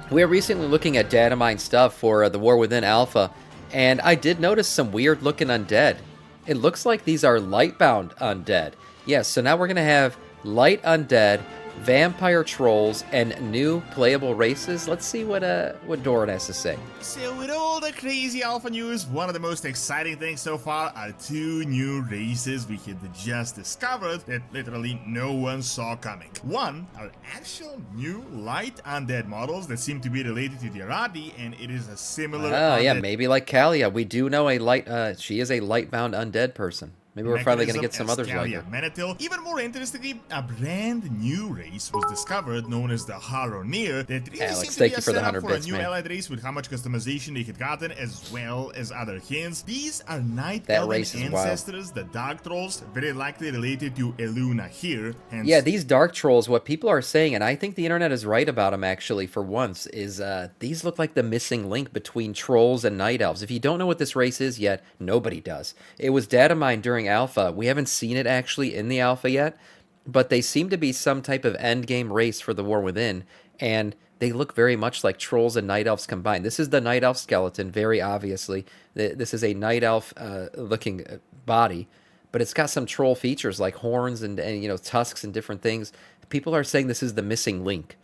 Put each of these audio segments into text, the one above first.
We were recently looking at Datamined stuff for the War Within Alpha, and I did notice some weird looking undead. It looks like these are Lightbound undead. Yes, so now we're going to have light undead, vampire trolls, and new playable races. Let's see what Doran has to say. So with all the crazy alpha news, one of the most exciting things so far are two new races we had just discovered that literally no one saw coming. One are actual new light undead models that seem to be related to the Aradi, and it is a similar Yeah, maybe like Kalia. We do know a she is a lightbound undead person. Maybe we're finally going to get some others like her. Menetil. Even more interestingly, a brand new race was discovered known as the Haron that really seems to be a setup for a new allied race with how much customization they had gotten as well as other hints. These are Night Elven ancestors, the Dark Trolls, very likely related to Eluna here. Hence yeah, these Dark Trolls, what people are saying, and I think the internet is right about them actually for once, is these look like the missing link between Trolls and Night Elves. If you don't know what this race is yet, nobody does. It was data mined during Alpha. We haven't seen it actually in the Alpha yet, but they seem to be some type of endgame race for the War Within, and they look very much like Trolls and Night Elves combined. This is the Night Elf skeleton, very obviously. This is a Night Elf looking body, but it's got some Troll features like horns and you know, tusks and different things. People are saying this is the missing link.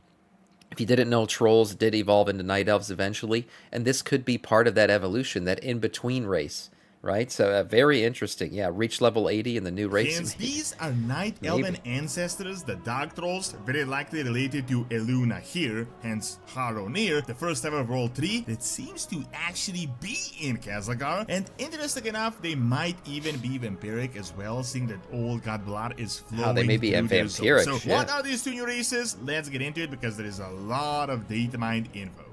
If you didn't know, Trolls did evolve into Night Elves eventually, and this could be part of that evolution, that in-between race. Right, so very interesting. Yeah, reach level 80 in the new race. Hence, these are Night Elven ancestors, the Dark Trolls, very likely related to Eluna here, hence Haronir, the first ever World 3 that seems to actually be in Kazakar. And interesting enough, they might even be vampiric as well, seeing that old god blood is flowing. They may be vampiric. So what are these two new races? Let's get into it because there is a lot of data-mined info.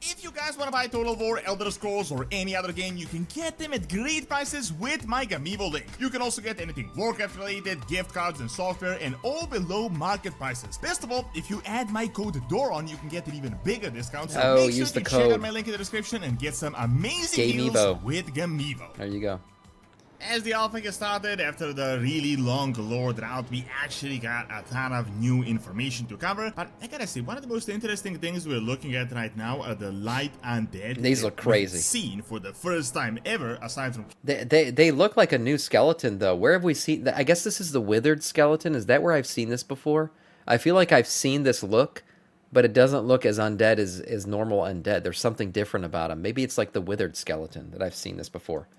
If you guys want to buy Total War, Elder Scrolls, or any other game, you can get them at great prices with my Gamivo link. You can also get anything Warcraft related, gift cards and software, and all below market prices. Best of all, if you add my code DORAN, you can get an even bigger discount. So make sure to check out my link in the description and get some amazing deals with Gamivo. There you go. As the alpha gets started, after the really long lore drought, we actually got a ton of new information to cover. But I gotta say, one of the most interesting things we're looking at right now are the light undead. These look crazy. Seen for the first time ever, aside from... They look like a new skeleton, though. Where have we seen... I guess this is the withered skeleton. Is that where I've seen this before? I feel like I've seen this look, but it doesn't look as undead as normal undead. There's something different about him. Maybe it's like the withered skeleton that I've seen this before.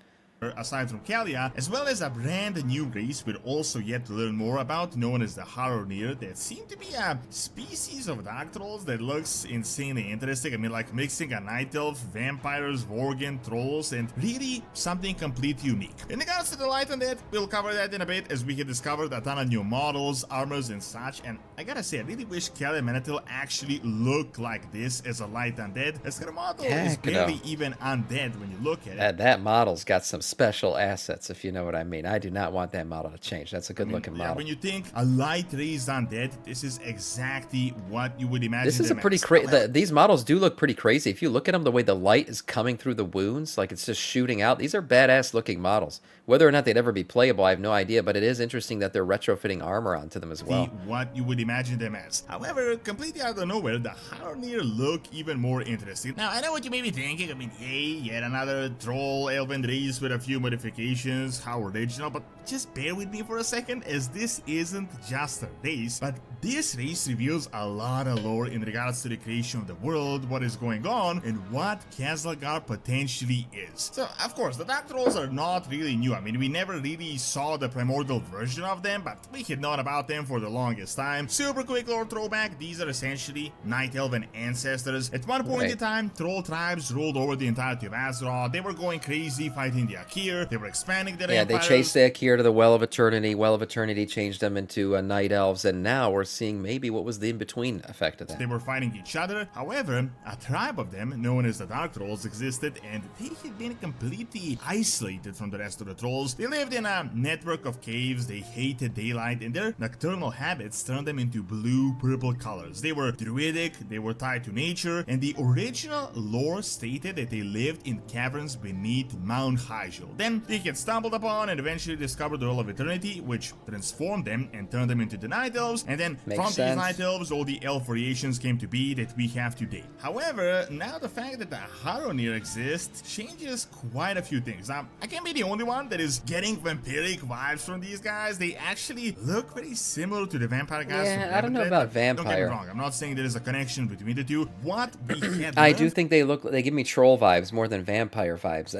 Aside from Kalia, as well as a brand new race we're also yet to learn more about, known as the Haronir, that seem to be a species of Dark Trolls that looks insanely interesting. I mean, like mixing a Night Elf, vampires, Worgen, Trolls, and really something completely unique. In regards to the Light Undead, we'll cover that in a bit, as we have discovered a ton of new models, armors, and such, and I gotta say, I really wish Kalia Menetil actually looked like this as a Light Undead, as her model is barely even undead when you look at it. That model's got some special assets, if you know what I mean. I do not want that model to change. That's a good looking model. When you think a light raised undead, this is exactly what you would imagine. This is a pretty crazy. These models do look pretty crazy. If you look at them, the way the light is coming through the wounds, like it's just shooting out. These are badass looking models. Whether or not they'd ever be playable, I have no idea, but it is interesting that they're retrofitting armor onto them as well. What you would imagine them as. However, completely out of nowhere, the Haronir look even more interesting. Now, I know what you may be thinking. I mean, hey, yet another troll elven race with a few modifications, how original, but just bear with me for a second, as this isn't just a race, but this race reveals a lot of lore in regards to the creation of the world, what is going on, and what Kazlagar potentially is. So, of course, the Dark Trolls are not really new. I mean, we never really saw the primordial version of them, but we had known about them for the longest time. Super quick lore throwback, these are essentially Night Elven ancestors. At one point in time, troll tribes ruled over the entirety of Azeroth. They were going crazy fighting the Akir. They were expanding their empires. They chased the Akir to the Well of Eternity. Well of Eternity changed them into Night Elves, and now we're seeing maybe what was the in-between effect of that. They were fighting each other. However, a tribe of them, known as the Dark Trolls, existed, and they had been completely isolated from the rest of the trolls. They lived in a network of caves, they hated daylight, and their nocturnal habits turned them into blue-purple colors. They were druidic, they were tied to nature, and the original lore stated that they lived in caverns beneath Mount Hyjal. Then they had stumbled upon and eventually discovered discovered the Well of Eternity, which transformed them and turned them into the Night Elves, and then Makes from sense. these Night Elves, all the elf variations came to be that we have today. However, now the fact that the Haron exists changes quite a few things. Now, I can't be the only one that is getting vampiric vibes from these guys. They actually look very similar to the vampire guys from Yeah, I don't know Datamined, about but don't get me vampire. wrong, I'm not saying there is a connection between the two. What we had I do learned think they give me troll vibes more than vampire vibes.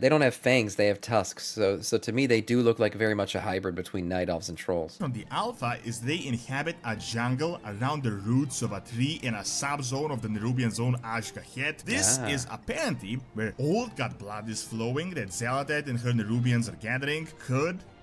They don't have fangs, they have tusks. So to me they do look like very much a hybrid between night elves and trolls. from the alpha is they inhabit a jungle around the roots of a tree in a subzone of the Nerubian zone Ashgahet. This Ah. is apparently where old god blood is flowing that Zelatet and her Nerubians are gathering.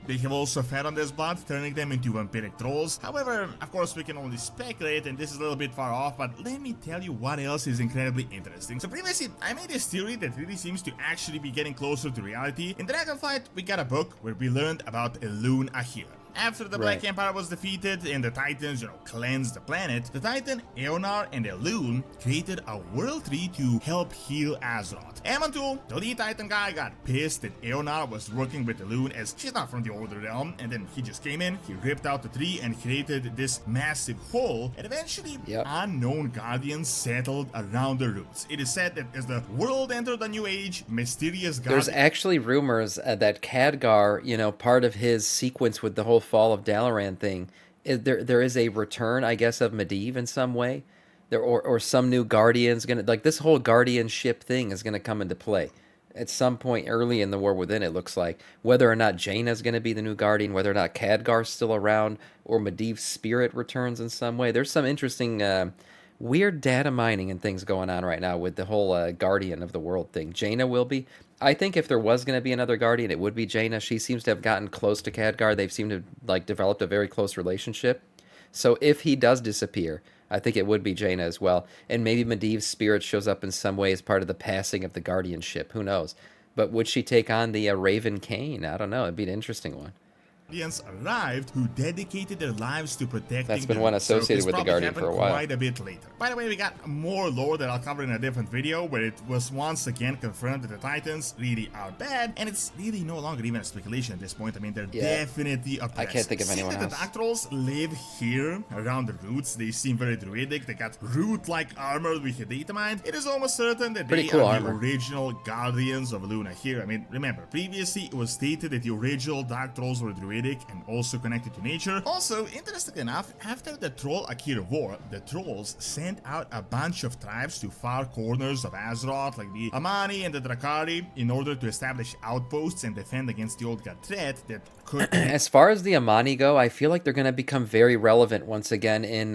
They have also fed on this blood, turning them into vampiric trolls. However, of course, we can only speculate, and this is a little bit far off, but let me tell you what else is incredibly interesting. So previously, I made this theory that really seems to actually be getting closer to reality. In Dragonflight, we got a book where we learned about Elune Ahir. After the Black Right. Empire was defeated and the Titans, cleansed the planet, the Titan Eonar and Elune created a world tree to help heal Azeroth. Amantul, the lead Titan guy, got pissed that Eonar was working with Elune as she's not from the older realm, and then he just came in, he ripped out the tree and created this massive hole, and eventually unknown guardians settled around the roots. It is said that as the world entered a new age, mysterious There's guardians... actually rumors that Khadgar, part of his sequence with the whole fall of Dalaran thing, there is a return, I guess, of Medivh in some way. Or some new guardian's gonna, like, this whole guardianship thing is gonna come into play at some point early in the War Within. It looks like whether or not Jaina's gonna be the new guardian, whether or not Khadgar's still around, or Medivh's spirit returns in some way. There's some interesting weird data mining and things going on right now with the whole guardian of the world thing. Jaina will be. I think if there was going to be another guardian, it would be Jaina. She seems to have gotten close to Khadgar. They've seemed to like developed a very close relationship. So if he does disappear, I think it would be Jaina as well. And maybe Medivh's spirit shows up in some way as part of the passing of the guardianship. Who knows? But would she take on the Raven Cain? I don't know. It'd be an interesting one. arrived who dedicated their lives to protecting That's been them. one associated So with the Guardian for a while. Quite a bit later. By the way, we got more lore that I'll cover in a different video, where it was once again confirmed that the Titans really are bad, and it's really no longer even a speculation at this point. I mean, they're definitely oppressed. I can't think of anyone Seeing else. that the Dark Trolls live here around the roots, they seem very druidic. They got root-like armor with a Datamined. It is almost certain that Pretty they cool are armor. the original Guardians of Luna here. I mean, remember, previously it was stated that the original Dark Trolls were druidic and also connected to nature. Also, interestingly enough, after the Troll Akir War, the Trolls sent out a bunch of tribes to far corners of Azeroth, like the Amani and the Drakari, in order to establish outposts and defend against the old god threat that could... As far as the Amani go, I feel like they're going to become very relevant once again in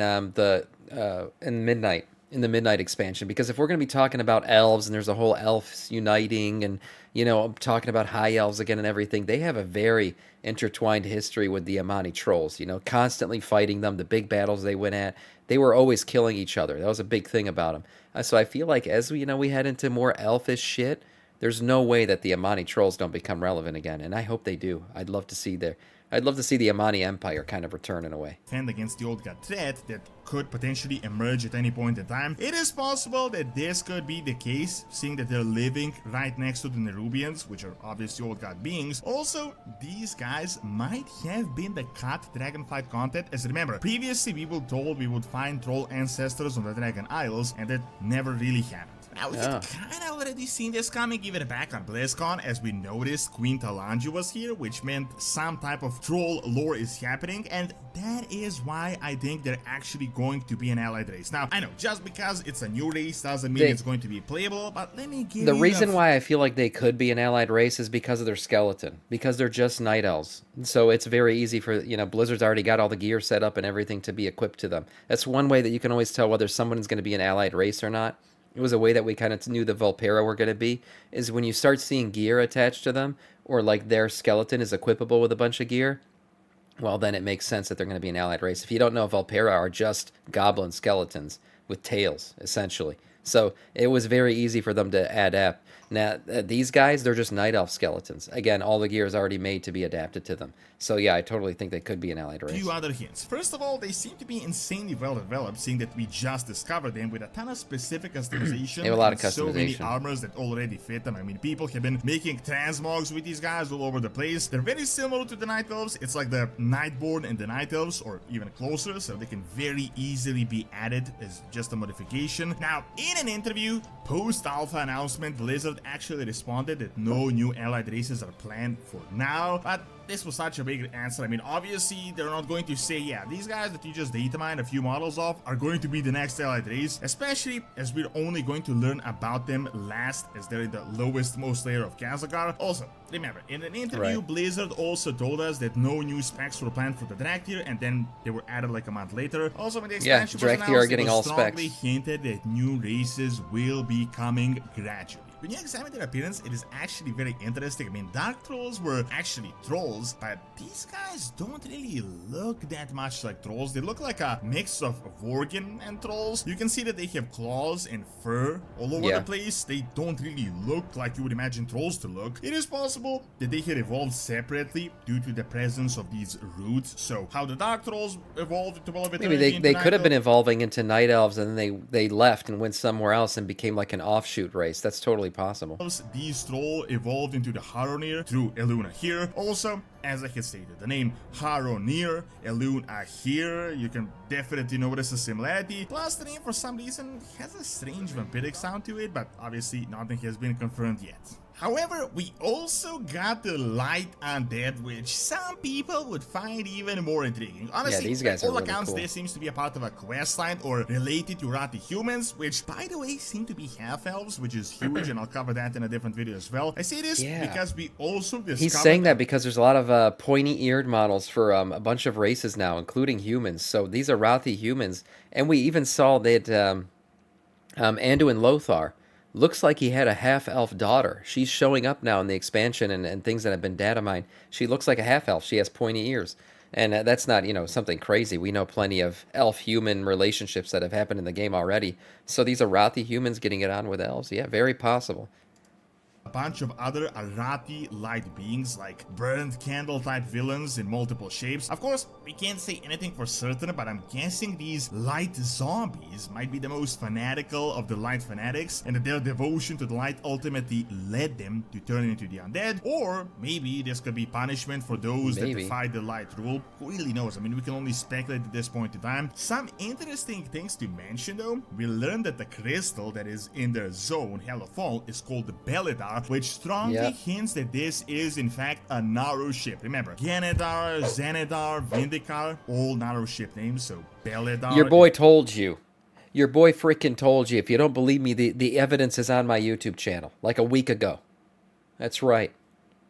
Midnight. In the Midnight expansion, because if we're going to be talking about elves and there's a whole elves uniting and, you know, talking about high elves again and everything, they have a very intertwined history with the Amani trolls, you know, constantly fighting them, the big battles they went at. They were always killing each other. That was a big thing about them. So I feel like as we, we head into more elfish shit, there's no way that the Amani trolls don't become relevant again, and I hope they do. I'd love to see the Amani Empire kind of return in a way. defend against the old god threat that could potentially emerge at any point in time. It is possible that this could be the case, seeing that they're living right next to the Nerubians, which are obviously old god beings. Also, these guys might have been the cut Dragonflight content, as remember, previously we were told we would find troll ancestors on the Dragon Isles, and that never really happened. Now, we had kind of already seen this coming even back on BlizzCon, as we noticed Queen Talanji was here, which meant some type of troll lore is happening, and that is why I think they're actually going to be an allied race. Now, I know, just because it's a new race doesn't mean it's going to be playable, but let me give The you reason why I feel like they could be an allied race is because of their skeleton, because they're just night elves. So it's very easy for, Blizzard's already got all the gear set up and everything to be equipped to them. That's one way that you can always tell whether someone's going to be an allied race or not. It was a way that we kind of knew the Volpera were going to be, is when you start seeing gear attached to them, or like their skeleton is equipable with a bunch of gear, well, then it makes sense that they're going to be an allied race. If you don't know, Volpera are just goblin skeletons with tails, essentially. So it was very easy for them to adapt. Now, these guys, they're just night elf skeletons. Again, all the gear is already made to be adapted to them. So yeah, I totally think they could be an allied race. Few other hints. First of all, they seem to be insanely well developed, seeing that we just discovered them with a ton of specific customization. They have a lot of and so many customization. armors that already fit them. I mean, people have been making transmogs with these guys all over the place. They're very similar to the Night Elves. It's like the Nightborn and the Night Elves, or even closer, so they can very easily be added as just a modification. Now, in an interview, post-alpha announcement, Blizzard actually responded that no new allied races are planned for now, but this was such a big answer. I mean, obviously, they're not going to say, yeah, these guys that you just datamined a few models of are going to be the next allied race, especially as we're only going to learn about them last, as they're in the lowest most layer of Kazagar. Also, remember, in an interview, Blizzard also told us that no new specs were planned for the Draktyr, and then they were added like a month later. Also, when the expansion was announced, Draktyr are getting it was all strongly specs. hinted that new races will be coming gradually. When you examine their appearance, it is actually very interesting. I mean, Dark Trolls were actually trolls, but these guys don't really look that much like trolls. They look like a mix of Worgen and trolls. You can see that they have claws and fur all over the place. They don't really look like you would imagine trolls to look. It is possible that they had evolved separately due to the presence of these roots. So how the Dark Trolls evolved to develop it. Maybe they could have been evolving into Night Elves, and then they left and went somewhere else and became like an offshoot race. That's totally possible. These trolls evolved into the Haronir through Eluna here. Also, as I had stated, the name Haronir, Eluna here, you can definitely notice a similarity. Plus, the name for some reason has a strange vampiric sound to it, but obviously nothing has been confirmed yet. However, we also got the Light Undead, which some people would find even more intriguing. Honestly, these guys by are all really accounts, cool. this seems to be a part of a quest line or related to Rati humans, which, by the way, seem to be half-elves, which is huge, and I'll cover that in a different video as well. I say this because we also discovered... He's saying that because there's a lot of pointy-eared models for a bunch of races now, including humans. So these are Rathi humans, and we even saw that Anduin Lothar looks like he had a half-elf daughter. She's showing up now in the expansion and things that have been data mined. She looks like a half-elf. She has pointy ears. And that's not, something crazy. We know plenty of elf-human relationships that have happened in the game already. So these are Rathi humans getting it on with elves. Yeah, very possible. A bunch of other Arati light beings like burned candle type villains in multiple shapes. Of course, we can't say anything for certain, but I'm guessing these light zombies might be the most fanatical of the light fanatics, and that their devotion to the light ultimately led them to turn into the undead. Or maybe this could be punishment for those that defied the light rule. Who really knows? I mean, we can only speculate at this point in time. Some interesting things to mention though. We learned that the crystal that is in their zone, Hellfall, is called the Belidar, which strongly hints that this is in fact a Naru ship. Remember, Ganedar, Xanadar, Vindicar, all Naru ship names, so Belidar. Your boy told you. Your boy freaking told you. If you don't believe me, the evidence is on my YouTube channel, like a week ago. That's right.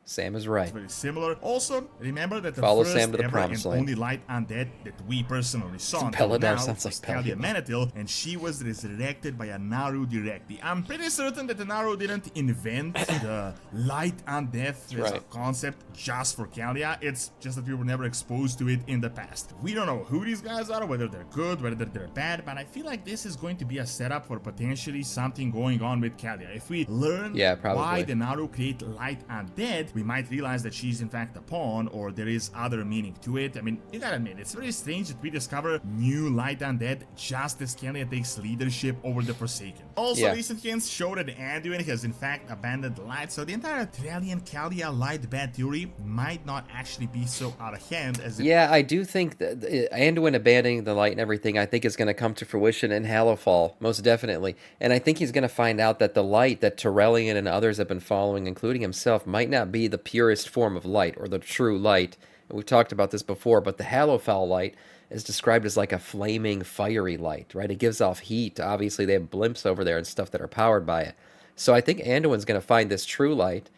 Sam is right. Very similar. Also, remember that the Follow first Sam to the ever promised and land. only light undead that we personally saw Belidar now sounds like was Kalia Belidar. Manatil, and she was resurrected by a Naru directly. I'm pretty certain that the Naru didn't invent the light undead as a concept just for Kalia. It's just that we were never exposed to it in the past. We don't know who these guys are, whether they're good, whether they're bad, but I feel like this is going to be a setup for potentially something going on with Kalia. If we learn why the Naru create light undead, we might realize that she's in fact a pawn, or there is other meaning to it. I mean, you gotta admit, it's very strange that we discover new light undead just as Kalia takes leadership over the Forsaken. Also, recent hints show that Anduin has in fact abandoned the light, so the entire Trellian Kalia light bad theory might not actually be so out of hand as it... Yeah, I do think that Anduin abandoning the light and everything, I think is going to come to fruition in Hallowfall, most definitely. And I think he's going to find out that the light that Torellian and others have been following, including himself, might not be the purest form of light, or the true light. And we've talked about this before, but the Hallowfall light is described as like a flaming, fiery light, right? It gives off heat. Obviously, they have blimps over there and stuff that are powered by it. So I think Anduin's going to find this true light,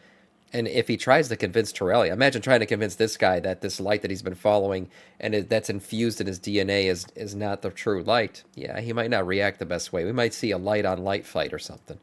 and if he tries to convince Torelli, imagine trying to convince this guy that this light that he's been following and that's infused in his DNA is not the true light. Yeah, he might not react the best way. We might see a light-on-light fight or something.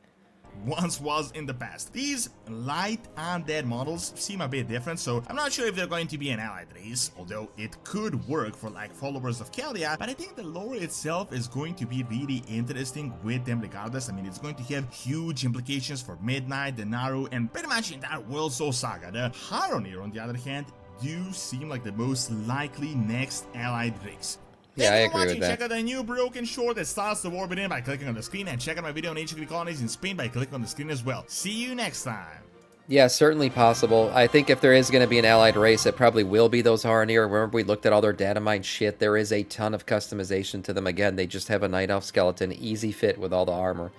once was in the past. These light undead models seem a bit different, so I'm not sure if they're going to be an allied race, although it could work for like followers of Kelia, but I think the lore itself is going to be really interesting with them regardless. I mean, it's going to have huge implications for Midnight, the Naru, and pretty much the entire World Soul Saga. The Haron here, on the other hand, do seem like the most likely next allied race. Yeah, I Thank you for agree with watching. that. Check out the new broken short that starts the war within by clicking on the screen, and check out my video on ancient Greek colonies in Spain by clicking on the screen as well. See you next time. Yeah, certainly possible. I think if there is going to be an allied race, it probably will be those Haronir. Remember, we looked at all their Datamined shit. There is a ton of customization to them. Again, they just have a Night Elf skeleton, easy fit with all the armor.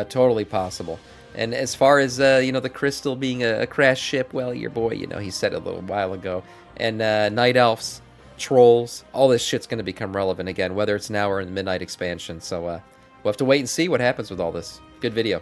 Totally possible. And as far as, the Crystal being a crash ship, well, your boy, he said it a little while ago. And Night Elves, Trolls, all this shit's going to become relevant again, whether it's now or in the Midnight expansion. So we'll have to wait and see what happens with all this. Good video.